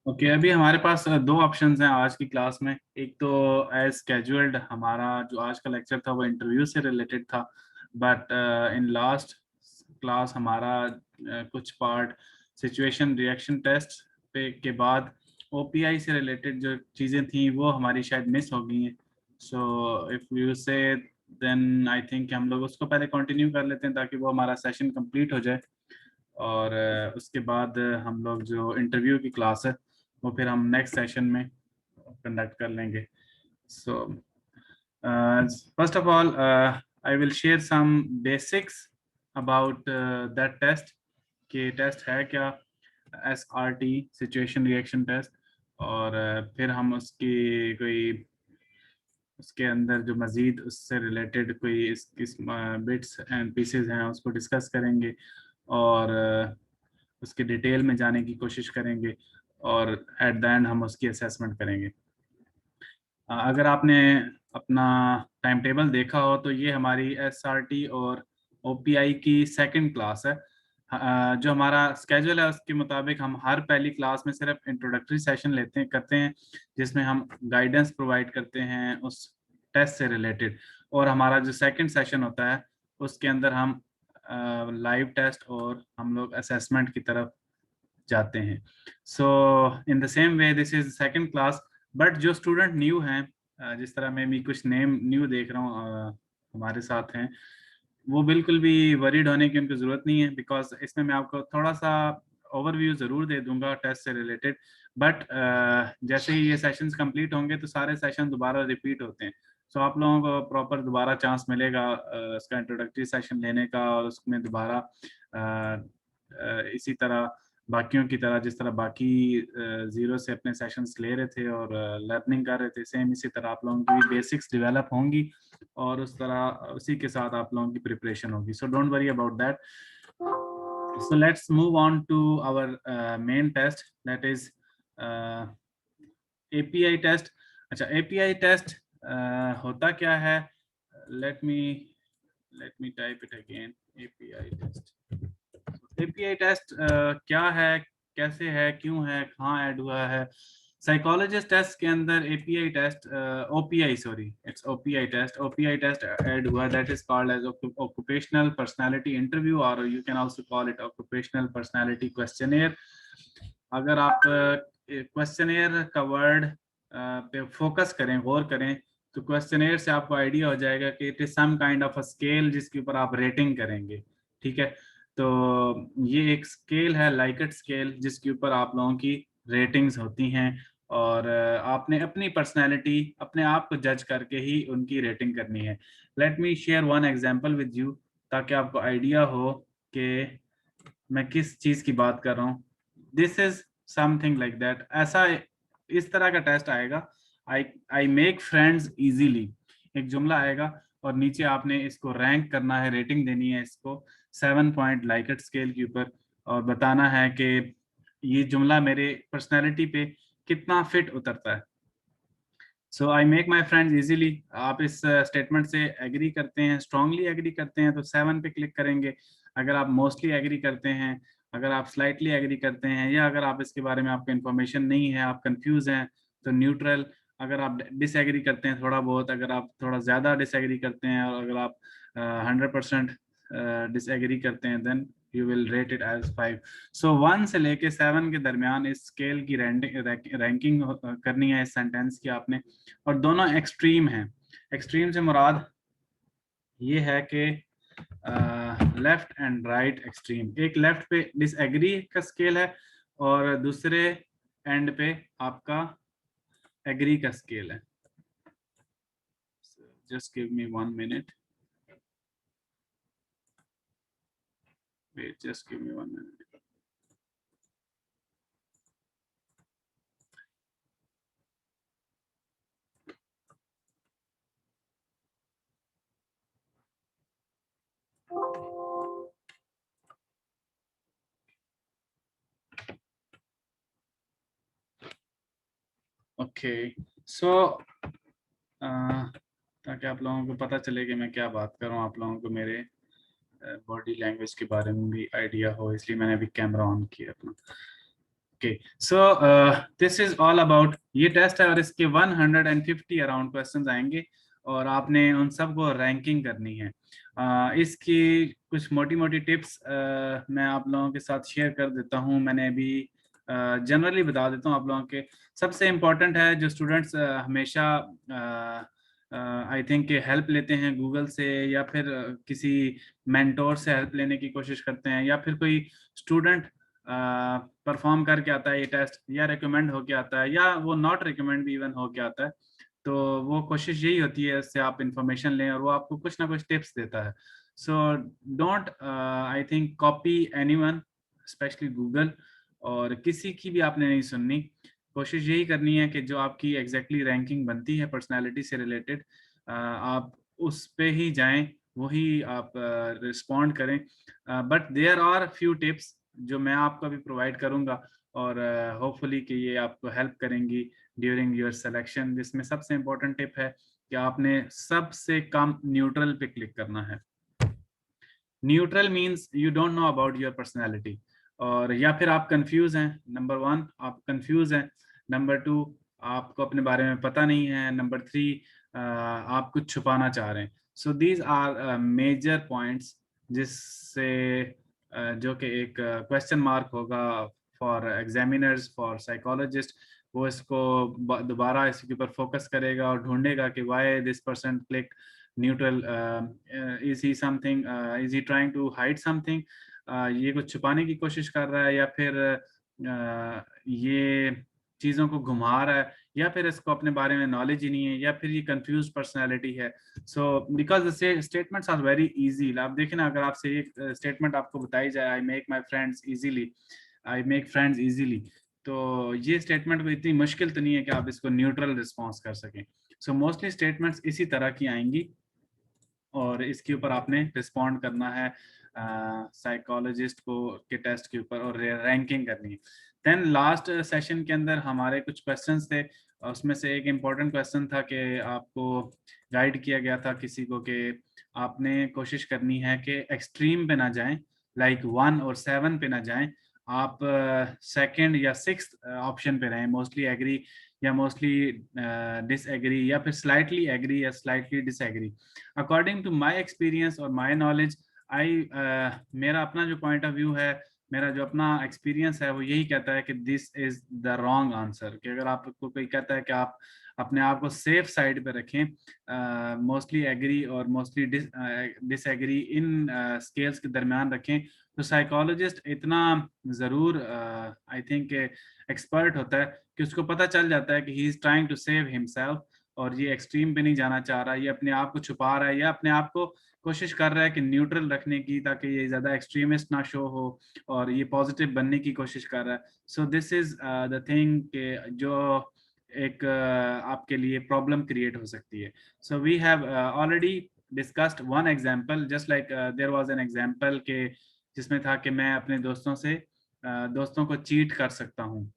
Okay अभी हमारे पास दो ऑप्शंस हैं आज की क्लास में। एक तो एज स्केड्यूल्ड हमारा जो आज का लेक्चर था वो इंटरव्यू से रिलेटेड था, बट इन लास्ट क्लास हमारा कुछ पार्ट सिचुएशन रिएक्शन टेस्ट पे के बाद ओपीआई से रिलेटेड जो चीज़ें थी वो हमारी शायद मिस हो गई हैं। सो इफ़ यू से देन आई थिंक हम लोग उसको पहले कंटिन्यू कर लेते हैं ताकि वो हमारा सेशन कंप्लीट हो जाए, और उसके बाद हम लोग जो इंटरव्यू की क्लास है वो फिर हम नेक्स्ट सेशन में कंडक्ट कर लेंगे। So first of all I will share some basics about that test कि टेस्ट है क्या, SRT सिचुएशन रिएक्शन टेस्ट, और फिर हम उसकी कोई उसके अंदर जो मज़ीद उससे रिलेटेड कोई इस बिट्स एंड पीसेस हैं उसको डिस्कस करेंगे, और उसके डिटेल में जाने की कोशिश करेंगे, और एट द एंड हम उसकी असेसमेंट करेंगे। अगर आपने अपना टाइम टेबल देखा हो तो ये हमारी SRT और OPI की सेकंड क्लास है। जो हमारा स्केड्यूल है उसके मुताबिक हम हर पहली क्लास में सिर्फ इंट्रोडक्टरी सेशन करते हैं जिसमें हम गाइडेंस प्रोवाइड करते हैं उस टेस्ट से रिलेटेड, और हमारा जो सेकंड सेशन होता है उसके अंदर हम लाइव टेस्ट और हम लोग असेसमेंट की तरफ जाते हैं। So in the same way this is second class, but जो स्टूडेंट न्यू हैं, जिस तरह मैं भी कुछ नेम न्यू देख रहा हूँ हमारे साथ हैं, वो बिल्कुल भी वरीड होने की उनको ज़रूरत नहीं है, बिकॉज इसमें मैं आपको थोड़ा सा ओवरव्यू ज़रूर दे दूंगा टेस्ट से रिलेटेड, बट जैसे ही ये सेशंस कंप्लीट होंगे तो सारे सेशन दोबारा रिपीट होते हैं। सो आप लोगों को प्रॉपर दोबारा चांस मिलेगा उसका इंट्रोडक्टरी सेशन लेने का, और उसमें दोबारा इसी तरह बाकियों की तरह जिस तरह बाकी जीरो से अपने सेशंस ले रहे थे और लर्निंग कर रहे थे, सेम इसी तरह आप लोगों की बेसिक्स डेवलप होंगी और उस तरह उसी के साथ आप लोगों की प्रिपरेशन होगी। So don't worry about that. So let's move on to our main test, that is API test. अच्छा, API टेस्ट होता क्या है? Let me type it again. API test, API test क्या है, कैसे है, क्यों है, कहाँ ऐड हुआ है? साइकोलॉजिस्ट टेस्ट के अंदर API test, OPI sorry it's OPI test add हुआ, that is called as occupational personality interview, और you can also call it occupational personality questionnaire. अगर आप क्वेश्चनेयर का वर्ड पे फोकस करें, गौर करें, तो क्वेश्चनेयर से आपको आइडिया हो जाएगा कि it is some kind of a scale जिसके ऊपर आप रेटिंग करेंगे। ठीक है, तो ये एक स्केल है, लाइकेट स्केल, जिसके ऊपर आप लोगों की रेटिंग्स होती हैं, और आपने अपनी पर्सनैलिटी अपने आप को जज करके ही उनकी रेटिंग करनी है। Let me share one example with you ताकि आपको आइडिया हो कि मैं किस चीज़ की बात कर रहा हूँ। This is something like that, ऐसा इस तरह का टेस्ट आएगा। आई आई मेक फ्रेंड्स इजीली, एक जुमला आएगा और नीचे आपने इसको रैंक करना है, रेटिंग देनी है इसको 7 पॉइंट लाइकेट स्केल के ऊपर, और बताना है कि ये जुमला मेरे पर्सनैलिटी पे कितना फिट उतरता है। So I make my friends easily, आप इस स्टेटमेंट से एग्री करते हैं, स्ट्रांगली एग्री करते हैं तो 7 पे क्लिक करेंगे। अगर आप मोस्टली एग्री करते हैं, अगर आप स्लाइटली एग्री करते हैं, या अगर आप इसके बारे में आपको इन्फॉर्मेशन नहीं है, आप कंफ्यूज हैं, तो न्यूट्रल। अगर आप डिसएग्री करते हैं थोड़ा बहुत, अगर आप थोड़ा ज़्यादा डिसएग्री करते हैं, और अगर आप 100% डिसएग्री करते हैं, then you will rate it as 5। So 1 से लेके 7 के दरमियान इस स्केल की रैंकिंग करनी है इस सेंटेंस की आपने, और दोनों एक्सट्रीम हैं। एक्सट्रीम से मुराद ये है कि लेफ्ट एंड राइट एक्सट्रीम, एक लेफ्ट पे डिसएग्री का स्केल है और दूसरे एंड पे आपका एग्री का स्केल है। Just give me 1 minute, wait, just give me 1 minute. Okay, so ताकि आप लोगों को पता चले कि मैं क्या बात कर रहा हूँ, आप लोगों को मेरे बॉडी लैंग्वेज के बारे में भी आइडिया हो, इसलिए मैंने अभी कैमरा ऑन किया अपना। Okay, so this is all about, ये टेस्ट है और इसके 150 अराउंड क्वेश्चंस आएंगे और आपने उन सब को रैंकिंग करनी है। इसकी कुछ मोटी मोटी टिप्स मैं आप लोगों के साथ शेयर कर देता हूँ। मैंने अभी जनरली बता देता हूँ आप लोगों के। सबसे इम्पोर्टेंट है जो स्टूडेंट्स हमेशा आई थिंक हेल्प लेते हैं गूगल से या फिर किसी मेंटोर से हेल्प लेने की कोशिश करते हैं, या फिर कोई स्टूडेंट परफॉर्म करके आता है ये टेस्ट, या रिकमेंड होके आता है, या वो नॉट रिकमेंड भी इवन होके आता है, तो वो कोशिश यही होती है इससे आप इंफॉर्मेशन लें और वो आपको कुछ ना कुछ टिप्स देता है। So don't I think copy anyone, specially Google, और किसी की भी आपने नहीं सुननी। कोशिश यही करनी है कि जो आपकी एग्जैक्टली रैंकिंग बनती है पर्सनैलिटी से रिलेटेड, आप उस पे ही जाएं, वही आप रिस्पॉन्ड करें। But there are few tips जो मैं आपको अभी प्रोवाइड करूंगा और होपफुली कि ये आपको हेल्प करेंगी ड्यूरिंग योर सिलेक्शन। जिसमें सबसे इम्पोर्टेंट टिप है कि आपने सबसे कम न्यूट्रल पे क्लिक करना है। Neutral means you don't know about your personality, और या फिर आप कंफ्यूज हैं, नंबर 1 आप कंफ्यूज हैं, नंबर 2 आपको अपने बारे में पता नहीं है, नंबर 3 आप कुछ छुपाना चाह रहे हैं। So these are major points जिससे जो कि एक क्वेश्चन मार्क होगा फॉर एग्जामिनर्स, फॉर साइकोलॉजिस्ट। वो इसको दोबारा इसके ऊपर फोकस करेगा और ढूंढेगा कि why this person click neutral, is he something, is he trying to hide something, ये कुछ छुपाने की कोशिश कर रहा है, या फिर ये चीज़ों को घुमा रहा है, या फिर इसको अपने बारे में नॉलेज ही नहीं है, या फिर ये कंफ्यूज पर्सनालिटी है। So because statements are very easy. आप देखें ना, अगर आपसे एक स्टेटमेंट आपको बताई जाए, आई make my friends easily, I make friends easily, तो ये स्टेटमेंट को इतनी मुश्किल तो नहीं है कि आप इसको न्यूट्रल रिस्पॉन्स कर सकें। सो मोस्टली स्टेटमेंट्स इसी तरह की आएंगी और इसके ऊपर आपने रिस्पॉन्ड करना है साइकोलॉजिस्ट को के टेस्ट के ऊपर और रैंकिंग करनी है। देन लास्ट सेशन के अंदर हमारे कुछ क्वेश्चंस थे, उसमें से एक इम्पॉर्टेंट क्वेश्चन था कि आपको गाइड किया गया था किसी को कि आपने कोशिश करनी है कि एक्सट्रीम पे ना जाएं, लाइक 1 और 7 पे ना जाएं, आप सेकंड या सिक्स्थ ऑप्शन पे रहें, मोस्टली एग्री या मोस्टली डिसएग्री, या फिर स्लाइटली एग्री या slightly disagree. According to my experience और माय नॉलेज, मेरा अपना जो पॉइंट ऑफ व्यू है, मेरा जो अपना एक्सपीरियंस है, वो यही कहता है कि this is the wrong answer. कि अगर आपको कोई कहता है कि आप अपने आप को सेफ साइड पे रखें, मोस्टली एग्री और मोस्टली डिसएग्री इन स्केल्स के दरमियान रखें, तो साइकोलॉजिस्ट इतना ज़रूर आई थिंक एक्सपर्ट होता है कि उसको पता चल जाता है कि he is trying to save himself, और ये एक्सट्रीम पे नहीं जाना चाह रहा, ये अपने आप को छुपा रहा है, या अपने आप को कोशिश कर रहा है कि न्यूट्रल रखने की, ताकि ये ज़्यादा एक्सट्रीमिस्ट ना शो हो, और ये पॉजिटिव बनने की कोशिश कर रहा है। So this is the thing के जो एक आपके लिए प्रॉब्लम क्रिएट हो सकती है। So we have already discussed one example, just like there was an example के जिसमें था कि मैं अपने दोस्तों को चीट कर सकता हूँ।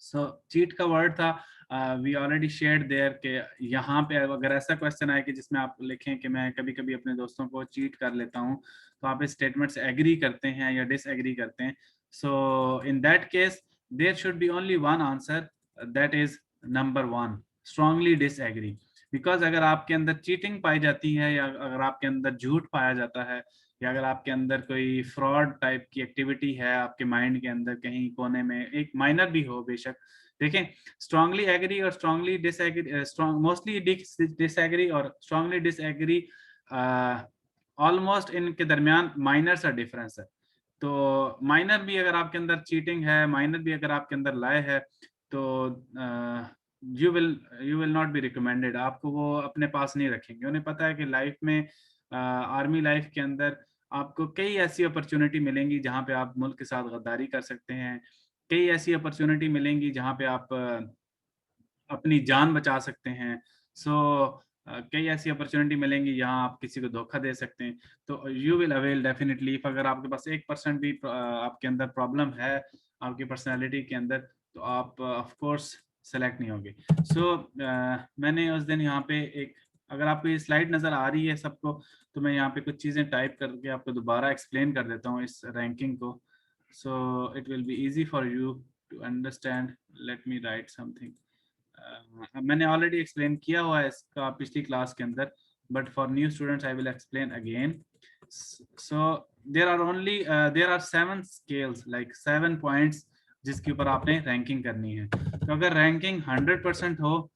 सो चीट का वर्ड था, वी ऑलरेडी शेयर्ड देयर के यहाँ पे अगर ऐसा क्वेश्चन आए कि जिसमें आप लिखें कि मैं कभी कभी अपने दोस्तों को चीट कर लेता हूँ, तो आप इस स्टेटमेंट से एग्री करते हैं या डिसएग्री करते हैं। So in that case there should be only one answer, that is number 1, strongly disagree. Because अगर आपके अंदर चीटिंग पाई जाती है, या अगर आपके अंदर झूठ पाया जाता है, या अगर आपके अंदर कोई फ्रॉड टाइप की एक्टिविटी है आपके माइंड के अंदर कहीं कोने में, एक माइनर भी हो बेशक, देखें स्ट्रांगली एग्री और स्ट्रांगली डिसएग्री, मोस्टली डिसएग्री और स्ट्रांगली डिसएग्री, ऑलमोस्ट इनके दरमियान माइनर सा डिफरेंस है। तो माइनर भी अगर आपके अंदर चीटिंग है, माइनर भी अगर आपके अंदर लाए है, तो you will not be recommended, आपको वो अपने पास नहीं रखेंगे। उन्हें पता है कि लाइफ में, आर्मी लाइफ के अंदर आपको कई ऐसी अपॉर्चुनिटी मिलेंगी जहां पे आप मुल्क के साथ गद्दारी कर सकते हैं, कई ऐसी अपॉर्चुनिटी मिलेंगी जहां पे आप अपनी जान बचा सकते हैं। सो कई ऐसी अपॉर्चुनिटी मिलेंगी जहां आप किसी को धोखा दे सकते हैं। तो you will avail definitely. If अगर आपके पास 1% भी आपके अंदर प्रॉब्लम है आपकी पर्सनैलिटी के अंदर, तो आप ऑफ कोर्स सेलेक्ट नहीं होंगे। सो मैंने उस दिन यहाँ पे एक, अगर आपको ये स्लाइड नज़र आ रही है सबको, तो मैं यहाँ पे कुछ चीज़ें टाइप करके आपको दोबारा एक्सप्लेन कर देता हूँ इस रैंकिंग को। So it will be easy for you to to understand, let me write something. मैंने ऑलरेडी एक्सप्लेन किया हुआ है इसका पिछली क्लास के अंदर, but for new students I will explain again. So there are 7 scales, like 7 points जिसके ऊपर आपने रैंकिंग करनी है. तो अगर रैंकिंग 100% हो,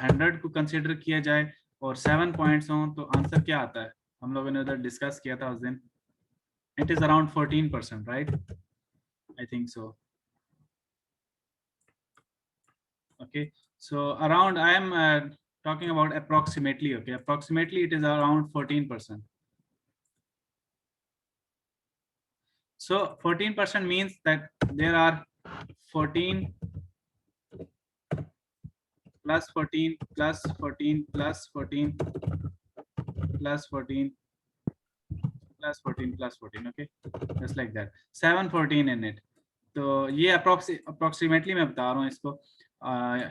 100 को कंसिडर किया जाए और 7 पॉइंट्स हो, तो आंसर क्या आता है? हम लोगों ने उधर डिस्कस किया था उस दिन. It is around 14%, right? I think so. Okay, so around, I am talking about approximately. Okay, approximately it is around 14%. So 14% means that there are 14 plus 14 plus 14 plus 14 plus 14 plus 14 plus 14. Okay, just like that, 714 in it. तो ये approximately मैं बता रहा हूँ इसको.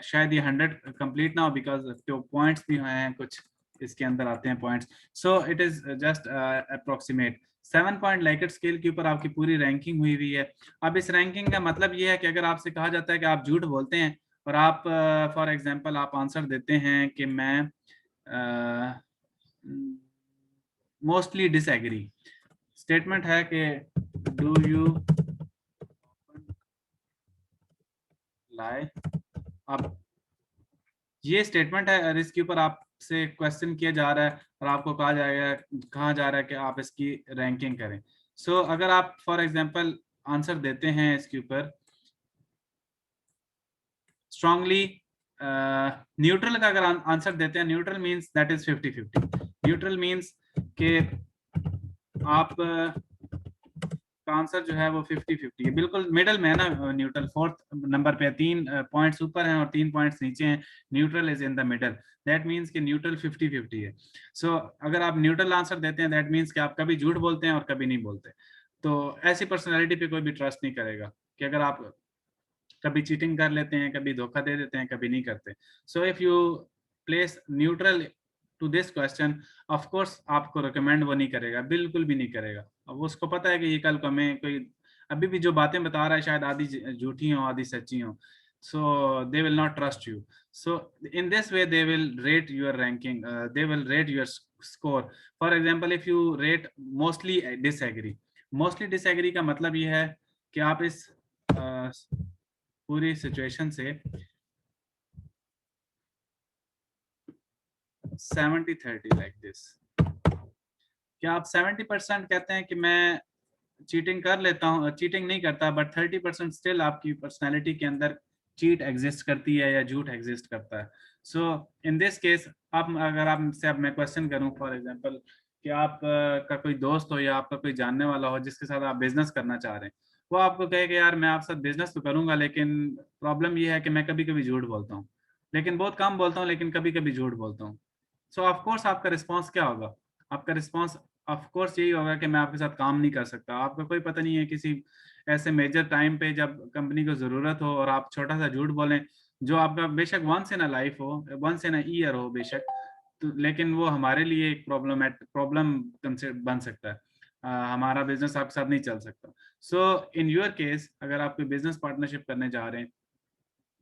शायद ये 100 complete ना हो, बिकॉज जो पॉइंट्स भी हैं कुछ इसके अंदर आते हैं points. So it is just approximate. 7 point Likert scale के ऊपर आपकी पूरी रैंकिंग हुई हुई है. अब इस रैंकिंग का मतलब ये है कि अगर आपसे कहा जाता है कि आप झूठ बोलते हैं और आप फॉर एग्जांपल आप आंसर देते हैं कि मैं मोस्टली डिसएग्री. स्टेटमेंट है कि डू यू लाई. अब ये स्टेटमेंट है और इसके ऊपर आपसे क्वेश्चन किया जा रहा है और आपको कहा जा रहा है कि आप इसकी रैंकिंग करें. सो अगर आप फॉर एग्जांपल आंसर देते हैं इसके ऊपर स्ट्रांगली न्यूट्रल का अगर आंसर देते हैं, neutral means that is 50-50. Neutral means कि आप का आंसर जो है वो 50-50 है, बिल्कुल मिडल में है ना. न्यूट्रल 4th नंबर पे 3 पॉइंट्स ऊपर हैं और 3 पॉइंट्स नीचे हैं. Neutral is in the middle. That means कि न्यूट्रल 50-50 है. सो अगर आप न्यूट्रल आंसर देते हैं, दैट मींस कि आप कभी झूठ बोलते हैं और कभी नहीं बोलते. तो ऐसी पर्सनैलिटी पे कोई भी ट्रस्ट नहीं करेगा कि अगर आप कभी चीटिंग कर लेते हैं, कभी धोखा दे देते हैं, कभी नहीं करते. So if you place neutral to this question, of course आपको रिकमेंड वो नहीं करेगा, बिल्कुल भी नहीं करेगा. अब उसको पता है कि ये कल को हमें कोई अभी भी जो बातें बता रहा है शायद आधी झूठी हो आधी सच्ची हो. So they will not trust you. So in this way they will rate your ranking, they will rate your score. For example if you rate mostly disagree. Mostly disagree का मतलब ये है कि आप इस पूरी सिचुएशन से 70-30 लाइक दिस. क्या आप 70% कहते हैं कि मैं चीटिंग कर लेता हूँ, चीटिंग नहीं करता, बट 30% स्टिल आपकी पर्सनैलिटी के अंदर चीट एग्जिस्ट करती है या झूठ एग्जिस्ट करता है. सो इन दिस केस आप अगर आपसे अब मैं क्वेश्चन करूं फॉर एग्जांपल कि आप का कोई दोस्त हो या आपका कोई जानने वाला हो जिसके साथ आप बिजनेस करना चाह रहे हैं, वो आपको कहे कि यार मैं आपके साथ बिजनेस तो करूंगा लेकिन प्रॉब्लम ये है कि मैं कभी कभी झूठ बोलता हूँ, लेकिन बहुत कम बोलता हूँ, लेकिन कभी कभी झूठ बोलता हूँ. सो ऑफ कोर्स आपका रिस्पॉन्स क्या होगा? आपका रिस्पॉन्स ऑफ कोर्स यही होगा कि मैं आपके साथ काम नहीं कर सकता. आपका कोई पता नहीं है किसी ऐसे मेजर टाइम पे जब कंपनी को जरूरत हो और आप छोटा सा झूठ बोलें जो आपका बेशक वंस इन अ लाइफ हो, वंस इन अ ईयर हो बेशक, तो लेकिन वो हमारे लिए एक प्रॉब्लम बन सकता है. हमारा बिजनेस आपके साथ नहीं चल सकता. सो इन योर केस अगर आप कोई बिजनेस पार्टनरशिप करने जा रहे हैं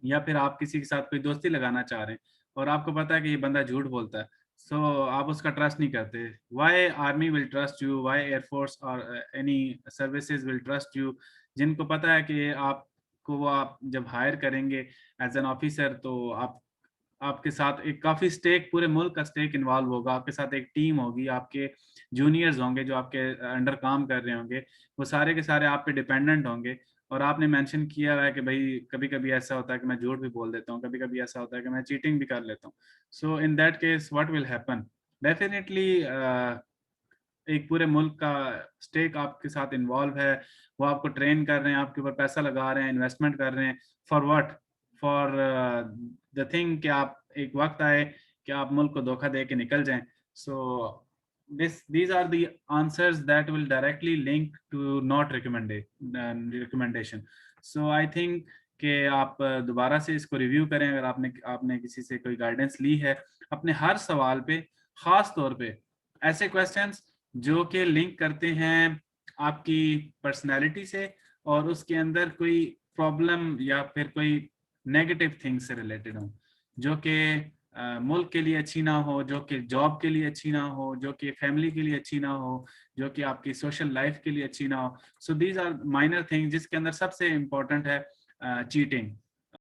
या फिर आप किसी के साथ कोई दोस्ती लगाना चाह रहे हैं और आपको पता है कि ये बंदा झूठ बोलता है, सो आप उसका ट्रस्ट नहीं करते. Why army will trust you, why air force और any services will trust you, जिनको पता है कि आपको वो आप जब हायर करेंगे एज एन ऑफिसर तो आपके साथ एक काफ़ी स्टेक, पूरे मुल्क का स्टेक इन्वॉल्व होगा, आपके साथ एक टीम होगी, आपके जूनियर्स होंगे जो आपके अंडर काम कर रहे होंगे, वो सारे के सारे आप पे डिपेंडेंट होंगे. और आपने मेंशन किया हुआ है कि भाई कभी कभी ऐसा होता है कि मैं झूठ भी बोल देता हूँ, कभी कभी ऐसा होता है कि मैं चीटिंग भी कर लेता हूँ. So in that case what will happen? Definitely एक पूरे मुल्क का स्टेक आपके साथ इन्वॉल्व है, वो आपको ट्रेन कर रहे हैं, आपके ऊपर पैसा लगा रहे हैं, इन्वेस्टमेंट कर रहे हैं. For what? For the thing कि आप एक वक्त आए कि आप मुल्क को धोखा दे के निकल जाएं. सो these are the answers that will directly link to not recommendation. So I think कि आप दोबारा से इसको रिव्यू करें. अगर आपने किसी से कोई गाइडेंस ली है अपने हर सवाल पे, खास तौर पे ऐसे क्वेश्चंस जो कि लिंक करते हैं आपकी पर्सनैलिटी से और उसके अंदर कोई प्रॉब्लम या फिर कोई नेगेटिव थिंग से रिलेटेड हो, जो कि मुल्क के लिए अच्छी ना हो, जो कि जॉब के लिए अच्छी ना हो, जो कि फैमिली के लिए अच्छी ना हो, जो कि आपकी सोशल लाइफ के लिए अच्छी ना हो. So these are minor things जिसके अंदर सबसे इम्पोर्टेंट है चीटिंग.